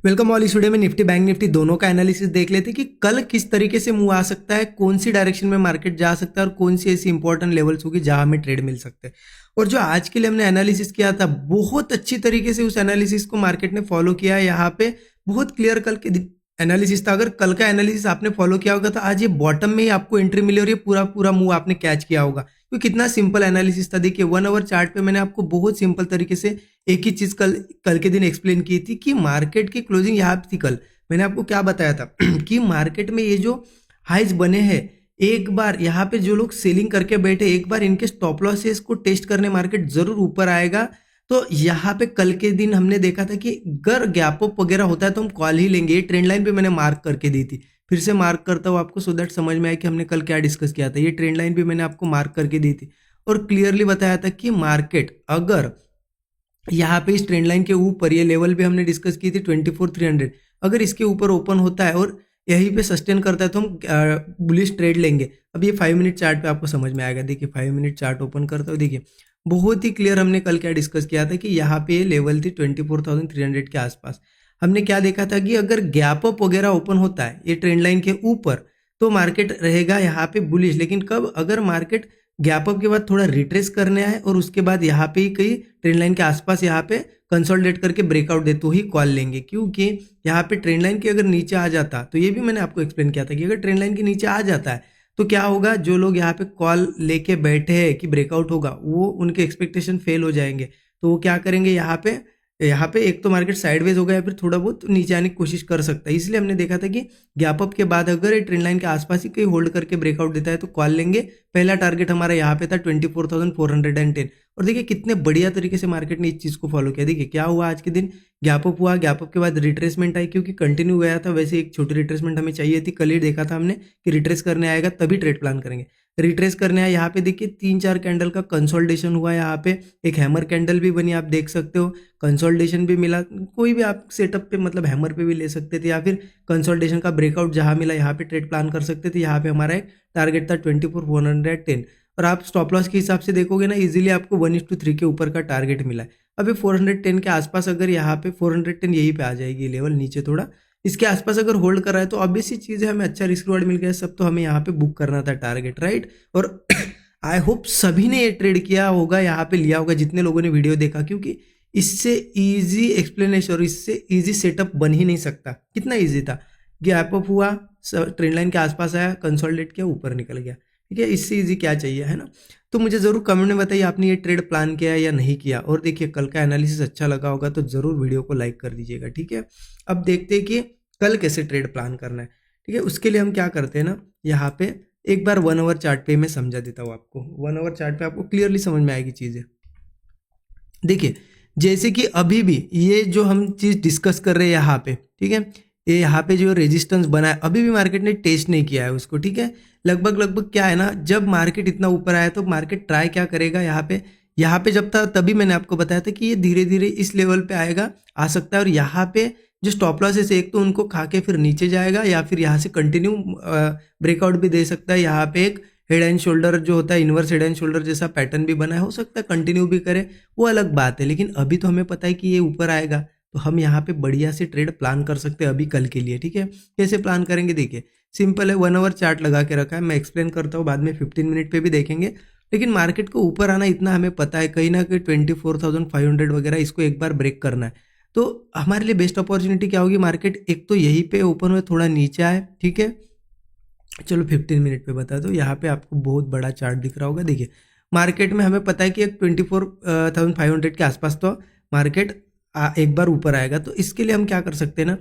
Welcome all. इस video में Nifty bank Nifty दोनों का एनालिसिस देख लेते हैं कि कल किस तरीके से मूव आ सकता है, कौन सी डायरेक्शन में मार्केट जा सकता है और कौन सी ऐसी इंपॉर्टेंट लेवल्स होगी जहां हमें ट्रेड मिल सकते हैं। और जो आज के लिए हमने एनालिसिस किया था, बहुत अच्छी तरीके से उस एनालिसिस को मार्केट ने फॉलो किया है। यहाँ पे बहुत क्लियर कल के एनालिसिस था। अगर कल का एनालिसिस आपने फॉलो किया होगा तो आज ये बॉटम में ही आपको एंट्री मिली और ये पूरा पूरा मूव आपने कैच किया होगा। तो कितना सिंपल एनालिसिस था। देखिए 1 आवर चार्ट पे मैंने आपको बहुत सिंपल तरीके से एक ही चीज कल के दिन एक्सप्लेन की थी कि मार्केट की क्लोजिंग यहाँ पे थी। कल मैंने आपको क्या बताया था कि मार्केट में ये जो हाइज बने हैं, एक बार यहाँ पे जो लोग सेलिंग करके बैठे, एक बार इनके स्टॉप लॉसेस को टेस्ट करने मार्केट जरूर ऊपर आएगा। तो यहाँ पे कल के दिन हमने देखा था कि अगर गैप अप वगैरह होता है तो हम कॉल ही लेंगे। ये ट्रेंड लाइन पे मैंने मार्क करके दी थी, फिर से मार्क करता हूँ आपको सो दैट समझ में आए कि हमने कल क्या डिस्कस किया था। ये ट्रेंड लाइन भी मैंने आपको मार्क करके दी थी और क्लियरली बताया था कि मार्केट अगर यहाँ पे इस ट्रेंड लाइन के ऊपर, ये लेवल भी हमने डिस्कस की थी 24,300, अगर इसके ऊपर ओपन होता है और यहीं पे सस्टेन करता है तो हम बुलिश ट्रेड लेंगे। अब ये 5 मिनट चार्ट पे आपको समझ में आएगा। देखिए 5 मिनट चार्ट ओपन करता हूँ। देखिए बहुत ही क्लियर हमने कल क्या डिस्कस किया था कि यहाँ पे ये लेवल थी 24,300 के आसपास। हमने क्या देखा था कि अगर गैप अप वगैरह ओपन होता है ये ट्रेंड लाइन के ऊपर तो मार्केट रहेगा यहाँ पे बुलिश। लेकिन कब? अगर मार्केट गैप अप के बाद थोड़ा रिट्रेस करने आए और उसके बाद यहाँ पे ही कहीं ट्रेंड लाइन के आसपास यहाँ पे कंसोलिडेट करके ब्रेकआउट दे तो ही कॉल लेंगे। क्योंकि यहाँ पे ट्रेंड लाइन के अगर नीचे आ जाता, तो ये भी मैंने आपको एक्सप्लेन किया था कि अगर ट्रेंड लाइन के नीचे आ जाता है तो क्या होगा, जो लोग यहाँ पे कॉल लेके बैठे हैं कि ब्रेकआउट होगा, वो उनके एक्सपेक्टेशन फेल हो जाएंगे। तो वो क्या करेंगे, यहाँ पे एक तो मार्केट साइडवेज होगा या फिर थोड़ा बहुत नीचे आने की कोशिश कर सकता है। इसलिए हमने देखा था कि गैप अप के बाद अगर ये ट्रेंड लाइन के आसपास ही कहीं होल्ड करके ब्रेकआउट देता है तो कॉल लेंगे। पहला टारगेट हमारा यहाँ पे था 24,410। और देखिए कितने बढ़िया तरीके से मार्केट ने इस चीज को फॉलो किया। देखिए क्या हुआ, आज के दिन गैप अप हुआ, गैप अप के बाद रिट्रेसमेंट आई, क्योंकि कंटिन्यू गया था। वैसे एक छोटी रिट्रेसमेंट हमें चाहिए थी, कल ही देखा था हमने कि रिट्रेस करने आएगा तभी ट्रेड प्लान करेंगे। रिट्रेस करने आया, यहाँ पे देखिए 3-4 कैंडल का कंसोलिडेशन हुआ। यहाँ पे एक हैमर कैंडल भी बनी, आप देख सकते हो। कंसोलिडेशन भी मिला, कोई भी आप सेटअप पे मतलब हैमर पे भी ले सकते थे या फिर कंसोलिडेशन का ब्रेकआउट जहां मिला यहाँ पे ट्रेड प्लान कर सकते थे। यहाँ पे हमारा एक टारगेट था 24,410 और आप स्टॉप लॉस के हिसाब से देखोगे ना, इजीली आपको 1:3 के ऊपर का टारगेट मिला है। अभी 410 के आसपास, अगर यहाँ पे 410 यहीं पे आ जाएगी लेवल, नीचे थोड़ा इसके आसपास अगर होल्ड कर रहा है तो ऑब्वियसली चीज है, हमें अच्छा रिस्क रिवॉर्ड मिल गया सब, तो हमें यहाँ पे बुक करना था टारगेट, राइट। और आई होप सभी ने ये ट्रेड किया होगा, यहाँ पे लिया होगा जितने लोगों ने वीडियो देखा, क्योंकि इससे इजी एक्सप्लेनेशन और इससे इजी सेटअप बन ही नहीं सकता। कितना इजी था, गैप अप हुआ, ट्रेंड लाइन के आसपास आया, कंसोलिडेट किया, ऊपर निकल गया। ठीक है, इससे इजी क्या चाहिए, है ना। तो मुझे जरूर कमेंट में बताइए आपने ये ट्रेड प्लान किया या नहीं किया। और देखिए कल का एनालिसिस अच्छा लगा होगा तो जरूर वीडियो को लाइक कर दीजिएगा। ठीक है, अब देखते हैं कि कल कैसे ट्रेड प्लान करना है। ठीक है, उसके लिए हम क्या करते हैं ना, यहाँ पे एक बार 1 आवर चार्ट पे मैं समझा देता हूँ आपको। 1 आवर चार्ट पे आपको क्लियरली समझ में आएगी चीजें। देखिए जैसे कि अभी भी ये जो हम चीज डिस्कस कर रहे हैं यहाँ पे, ठीक है, ये यहाँ पे जो रेजिस्टेंस बना है अभी भी मार्केट ने टेस्ट नहीं किया है उसको। ठीक है, लगभग क्या है ना, जब मार्केट इतना ऊपर आया तो मार्केट ट्राई क्या करेगा, यहाँ पे जब था तभी मैंने आपको बताया था कि ये धीरे धीरे इस लेवल पे आएगा, आ सकता है। और यहाँ पे जो स्टॉप लॉसेस एक तो उनको खा के फिर नीचे जाएगा या फिर यहाँ से कंटिन्यू ब्रेकआउट भी दे सकता है। यहाँ पे एक हेड एंड शोल्डर जो होता है, इनवर्स हेड एंड शोल्डर जैसा पैटर्न भी बना है, हो सकता है कंटिन्यू भी करे, वो अलग बात है। लेकिन अभी तो हमें पता है कि ये ऊपर आएगा तो हम यहाँ पे बढ़िया से ट्रेड प्लान कर सकते हैं अभी कल के लिए। ठीक है, कैसे प्लान करेंगे, देखिए सिंपल है। 1 आवर चार्ट लगा के रखा है, मैं एक्सप्लेन करता हूँ, बाद में 15 मिनट पे भी देखेंगे। लेकिन मार्केट को ऊपर आना इतना हमें पता है, कहीं ना कहीं 24,500 वगैरह इसको एक बार ब्रेक करना है। तो हमारे लिए बेस्ट अपॉर्चुनिटी क्या होगी, मार्केट एक तो यहीं पे ओपन हुए, थोड़ा नीचे आए। ठीक है, चलो 15 मिनट पे बता दो। यहाँ पे आपको बहुत बड़ा चार्ट दिख रहा होगा। देखिए मार्केट में हमें पता है कि एक 24,500 के आसपास तो मार्केट एक बार ऊपर आएगा। तो इसके लिए हम क्या कर सकते हैं ना,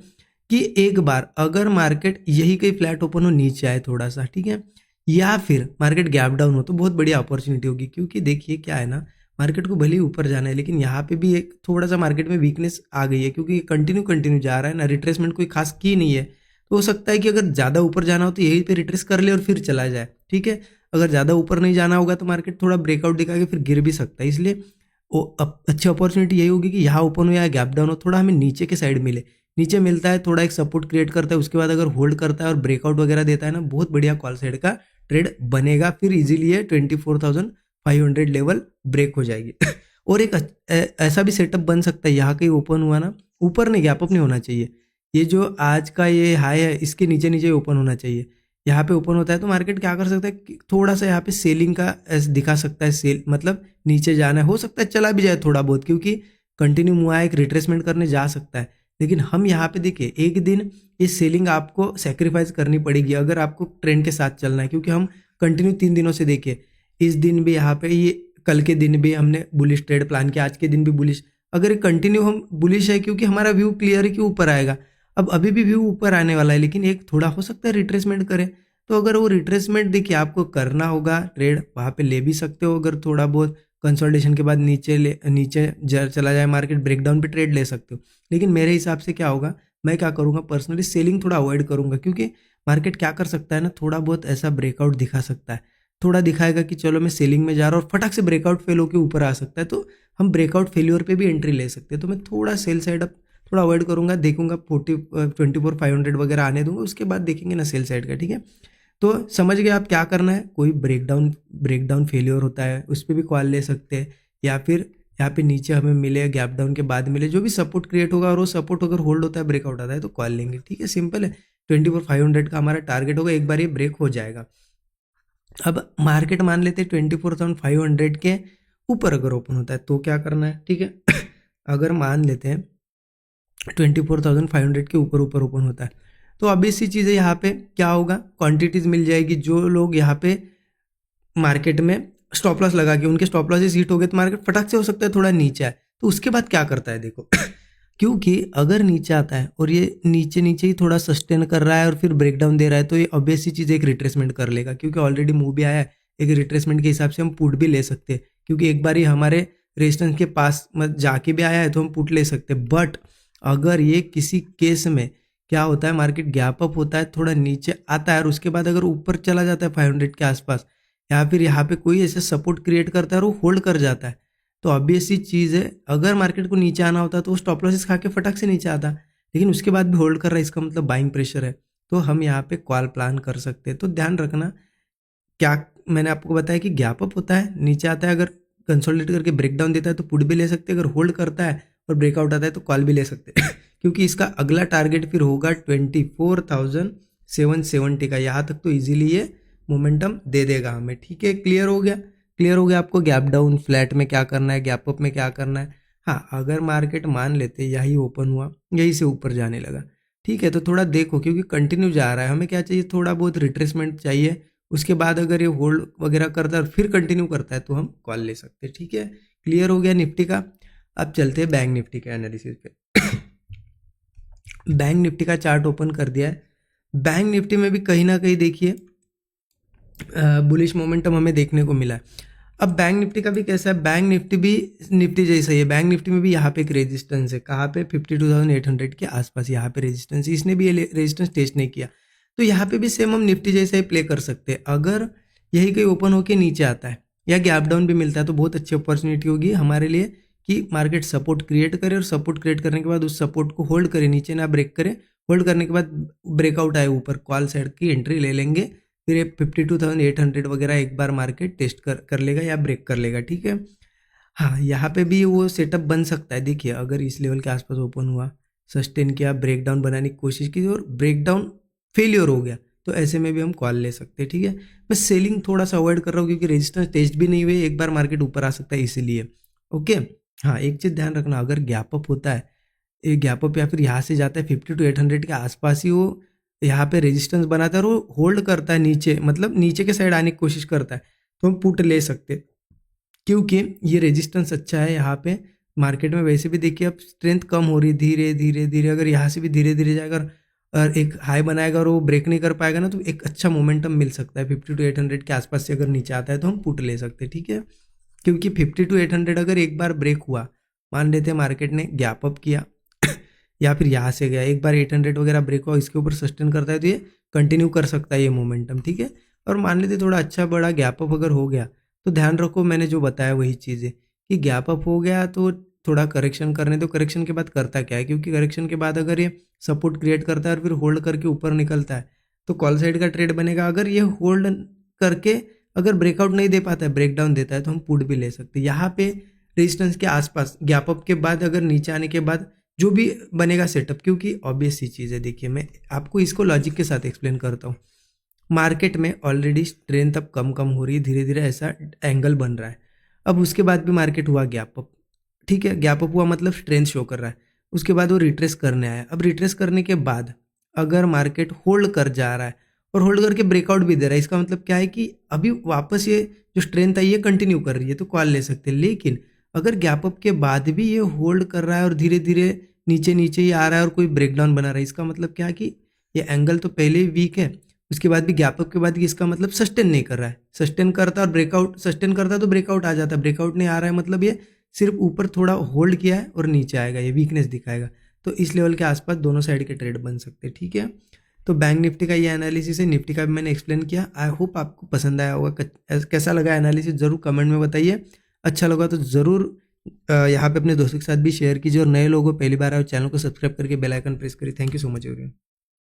कि एक बार अगर मार्केट यही कहीं फ्लैट ओपन हो, नीचे आए थोड़ा सा, ठीक है, या फिर मार्केट गैप डाउन हो, तो बहुत बड़ी अपॉर्चुनिटी होगी। क्योंकि देखिए क्या है ना, मार्केट को भले ही ऊपर जाना है लेकिन यहाँ पे भी एक थोड़ा सा मार्केट में वीकनेस आ गई है, क्योंकि कंटिन्यू जा रहा है ना, रिट्रेसमेंट कोई खास की नहीं है। तो हो सकता है कि अगर ज़्यादा ऊपर जाना हो तो यहीं पे रिट्रेस कर ले और फिर चला जाए। ठीक है, अगर ज़्यादा ऊपर नहीं जाना होगा तो मार्केट थोड़ा ब्रेकआउट दिखा के फिर गिर भी सकता है। इसलिए अच्छी अपॉर्चुनिटी यही होगी कि यहाँ ओपन हो या गैप डाउन हो, थोड़ा हमें नीचे के साइड मिले। नीचे मिलता है, थोड़ा एक सपोर्ट क्रिएट करता है, उसके बाद अगर होल्ड करता है और ब्रेकआउट वगैरह देता है ना, बहुत बढ़िया कॉल साइड का ट्रेड बनेगा। फिर इजीली ये 24,500 लेवल ब्रेक हो जाएगी। और एक ऐसा भी सेटअप बन सकता है, यहाँ कहीं ओपन हुआ ना, ऊपर नहीं, गैप अप नहीं होना चाहिए, ये जो आज का ये हाई है इसके नीचे नीचे ओपन होना चाहिए। यहाँ पे ओपन होता है तो मार्केट क्या कर सकता है कि थोड़ा सा यहाँ पे सेलिंग का दिखा सकता है, सेल मतलब नीचे जाना है, हो सकता है चला भी जाए थोड़ा बहुत, क्योंकि कंटिन्यू मुआ एक रिट्रेसमेंट करने जा सकता है। लेकिन हम यहाँ पे देखिए एक दिन ये सेलिंग आपको सेक्रीफाइस करनी पड़ेगी अगर आपको ट्रेंड के साथ चलना है, क्योंकि हम कंटिन्यू 3 दिनों से देखिए, इस दिन भी यहाँ पे, ये कल के दिन भी हमने बुलिश ट्रेड प्लान किया, आज के दिन भी बुलिश। अगर कंटिन्यू हम बुलिश है क्योंकि हमारा व्यू क्लियर है कि ऊपर आएगा। अब अभी भी व्यू ऊपर आने वाला है, लेकिन एक थोड़ा हो सकता है रिट्रेसमेंट करे। तो अगर वो रिट्रेसमेंट देखिए आपको करना होगा ट्रेड, वहाँ पे ले भी सकते हो। अगर थोड़ा बहुत कंसोलिडेशन के बाद नीचे चला जाए मार्केट, ब्रेकडाउन पे ट्रेड ले सकते हो। लेकिन मेरे हिसाब से क्या होगा, मैं क्या करूँगा पर्सनली, सेलिंग थोड़ा अवॉइड करूँगा, क्योंकि मार्केट क्या कर सकता है ना, थोड़ा बहुत ऐसा ब्रेकआउट दिखा सकता है, थोड़ा दिखाएगा कि चलो मैं सेलिंग में जा रहा हूँ और फटाक से ब्रेकआउट फेल होकर ऊपर आ सकता है, तो हम ब्रेकआउट फेल्योर पे भी एंट्री ले सकते हैं। तो मैं थोड़ा सेल साइड अप थोड़ा अवॉइड करूंगा, देखूंगा 24,500 वगैरह आने दूंगा, उसके बाद देखेंगे ना सेल साइड का। ठीक है, तो समझ गए आप क्या करना है। कोई ब्रेकडाउन फेलियर होता है उस पर भी कॉल ले सकते हैं, या फिर यहाँ पे नीचे हमें मिले, गैप डाउन के बाद मिले, जो भी सपोर्ट क्रिएट होगा और वो सपोर्ट अगर होल्ड होता है, ब्रेकआउट आता है तो कॉल लेंगे। ठीक है, सिंपल है। 24,500 का हमारा टारगेट होगा, एक बार ये ब्रेक हो जाएगा। अब मार्केट मान लेते हैं 24,500 के ऊपर अगर ओपन होता है तो क्या करना है। ठीक है अगर मान लेते हैं 24,500 के ऊपर ऊपर ओपन होता है तो अब इसी चीज़ें यहाँ पे क्या होगा, क्वांटिटीज मिल जाएगी। जो लोग यहाँ पे मार्केट में स्टॉप लॉस लगा के उनके स्टॉप लॉसेस हिट हो गए तो मार्केट फटाक से हो सकता है थोड़ा नीचे आए, तो उसके बाद क्या करता है देखो क्योंकि अगर नीचे आता है और ये नीचे नीचे ही थोड़ा सस्टेन कर रहा है और फिर ब्रेकडाउन दे रहा है, तो ये ऑब्वियस सी चीज़ एक रिट्रेसमेंट कर लेगा, क्योंकि ऑलरेडी मूव भी आया है। एक रिट्रेसमेंट के हिसाब से हम पुट भी ले सकते हैं, क्योंकि एक बार ही हमारे रेजिस्टेंस के पास जाके भी आया है तो हम पुट ले सकते हैं। बट अगर ये किसी केस में क्या होता है, मार्केट गैप अप होता है, थोड़ा नीचे आता है और उसके बाद अगर ऊपर चला जाता है 500 के आसपास, या फिर यहाँ पे कोई ऐसा सपोर्ट क्रिएट करता है और वो होल्ड कर जाता है, तो ऑब्वियस सी चीज़ है अगर मार्केट को नीचे आना होता तो वो स्टॉप लॉसेस खा के फटाक से नीचे आता, लेकिन उसके बाद भी होल्ड कर रहा है, इसका मतलब बाइंग प्रेशर है। तो हम यहाँ पे कॉल प्लान कर सकते हैं। तो ध्यान रखना, क्या मैंने आपको बताया कि गैप अप होता है, नीचे आता है, अगर कंसोलिडेट करके ब्रेकडाउन देता है तो पुट भी ले सकते हैं, अगर होल्ड करता है और ब्रेकआउट आता है तो कॉल भी ले सकते हैं क्योंकि इसका अगला टारगेट फिर होगा 24,770 का। यहाँ तक तो इजीली ये मोमेंटम दे देगा हमें। ठीक है, क्लियर हो गया? क्लियर हो गया आपको गैप डाउन फ्लैट में क्या करना है, गैप अप में क्या करना है। हाँ, अगर मार्केट मान लेते यही ओपन हुआ, यही से ऊपर जाने लगा, ठीक है, तो थोड़ा देखो, क्योंकि कंटिन्यू जा रहा है, हमें क्या चाहिए, थोड़ा बहुत रिट्रेसमेंट चाहिए। उसके बाद अगर ये होल्ड वगैरह करता है और फिर कंटिन्यू करता है तो हम कॉल ले सकते हैं। ठीक है, क्लियर हो गया निफ्टी का। अब चलते हैं बैंक निफ्टी के एनालिसिस पे बैंक निफ्टी का चार्ट ओपन कर दिया है। बैंक निफ्टी में भी कहीं ना कहीं देखिए बुलिश मोमेंटम हमें देखने को मिला है। अब बैंक निफ्टी का भी कैसा है, बैंक निफ्टी भी निफ्टी जैसा ही है। बैंक निफ्टी में भी यहाँ पे एक रेजिस्टेंस है, कहाँ पे 52,800 के आसपास यहाँ पे रेजिस्टेंस, इसने भी ये रेजिस्टेंस टेस्ट नहीं किया, तो यहाँ पे भी सेम हम निफ्टी जैसा ही प्ले कर सकते हैं। अगर यही कहीं ओपन होके नीचे आता है या गैप डाउन भी मिलता है तो बहुत अच्छी अपॉर्चुनिटी होगी हमारे लिए कि मार्केट सपोर्ट क्रिएट करे, और सपोर्ट क्रिएट करने के बाद उस सपोर्ट को होल्ड करे, नीचे ना ब्रेक करे, होल्ड करने के बाद ब्रेकआउट आए ऊपर, कॉल साइड की एंट्री ले लेंगे, फिर ये 52,800 वगैरह एक बार मार्केट टेस्ट कर लेगा या ब्रेक कर लेगा। ठीक है, हाँ, यहाँ पे भी वो सेटअप बन सकता है। देखिए अगर इस लेवल के आसपास ओपन हुआ, सस्टेन किया, ब्रेकडाउन बनाने की कोशिश की और ब्रेकडाउन फेलियर हो गया, तो ऐसे में भी हम कॉल ले सकते हैं। ठीक है, मैं सेलिंग थोड़ा सा अवॉइड कर रहा हूँ क्योंकि रेजिस्टेंस टेस्ट भी नहीं हुए, एक बार मार्केट ऊपर आ सकता है इसीलिए। ओके, हाँ, एक चीज़ ध्यान रखना, अगर गैप अप होता है, ये गैप अप या फिर यहाँ से जाता है 52,800 के आसपास ही, वो यहाँ पे रेजिस्टेंस बनाता है और वो होल्ड करता है नीचे, मतलब नीचे के साइड आने की कोशिश करता है, तो हम पुट ले सकते हैं, क्योंकि ये रेजिस्टेंस अच्छा है यहाँ पे। मार्केट में वैसे भी देखिए अब स्ट्रेंथ कम हो रही, धीरे धीरे धीरे, अगर यहाँ से भी धीरे धीरे जाएगा और एक हाई बनाएगा और वो ब्रेक नहीं कर पाएगा ना, तो एक अच्छा मोमेंटम मिल सकता है। 52,800 के आसपास से अगर नीचे आता है तो हम पुट ले सकते हैं। ठीक है, क्योंकि 52,800 अगर एक बार ब्रेक हुआ, मान लेते हैं मार्केट ने गैप अप किया या फिर यहाँ से गया, एक बार 800 वगैरह ब्रेक हुआ, इसके ऊपर सस्टेन करता है तो ये कंटिन्यू कर सकता है ये मोमेंटम। ठीक है, और मान लेते थोड़ा अच्छा बड़ा गैप अप अगर हो गया, तो ध्यान रखो मैंने जो बताया वही चीज़ें, कि गैप अप हो गया तो थोड़ा करेक्शन करने दो। करेक्शन के बाद करता क्या है, क्योंकि करेक्शन के बाद अगर ये सपोर्ट क्रिएट करता है और फिर होल्ड करके ऊपर निकलता है तो कॉल साइड का ट्रेड बनेगा। अगर ये होल्ड करके अगर ब्रेकआउट नहीं दे पाता है, ब्रेकडाउन देता है, तो हम पुट भी ले सकते हैं। यहाँ पे रेजिस्टेंस के आसपास गैप अप के बाद अगर नीचे आने के बाद जो भी बनेगा सेटअप, क्योंकि ऑब्वियस सी चीज़ है। देखिए मैं आपको इसको लॉजिक के साथ एक्सप्लेन करता हूँ। मार्केट में ऑलरेडी स्ट्रेंथ अब कम कम हो रही है, धीरे धीरे ऐसा एंगल बन रहा है। अब उसके बाद भी मार्केट हुआ गैप अप, ठीक है, गैप अप हुआ मतलब स्ट्रेंथ शो कर रहा है। उसके बाद वो रिट्रेस करने आया। अब रिट्रेस करने के बाद अगर मार्केट होल्ड कर जा रहा है और होल्ड करके ब्रेकआउट भी दे रहा है, इसका मतलब क्या है कि अभी वापस ये जो स्ट्रेंथ आई है कंटिन्यू कर रही है, तो कॉल ले सकते हैं। लेकिन अगर गैप अप के बाद भी ये होल्ड कर रहा है और धीरे धीरे नीचे नीचे ही आ रहा है और कोई ब्रेकडाउन बना रहा है, इसका मतलब क्या है कि ये एंगल तो पहले ही वीक है, उसके बाद भी गैप अप के बाद इसका मतलब सस्टेन नहीं कर रहा है। सस्टेन करता और ब्रेकआउट, सस्टेन करता तो ब्रेकआउट आ जाता, ब्रेकआउट नहीं आ रहा है मतलब ये सिर्फ ऊपर थोड़ा होल्ड किया है और नीचे आएगा, ये वीकनेस दिखाएगा। तो इस लेवल के आसपास दोनों साइड के ट्रेड बन सकते हैं, ठीक है। तो बैंक निफ्टी का ये एनालिसिस है, निफ्टी का भी मैंने एक्सप्लेन किया। आई होप आपको पसंद आया होगा। कैसा लगा एनालिसिस ज़रूर कमेंट में बताइए। अच्छा लगा तो ज़रूर यहाँ पे अपने दोस्तों के साथ भी शेयर कीजिए, और नए लोगों पहली बार आए चैनल को सब्सक्राइब करके बेल आइकन प्रेस करिए। Thank you so much everyone.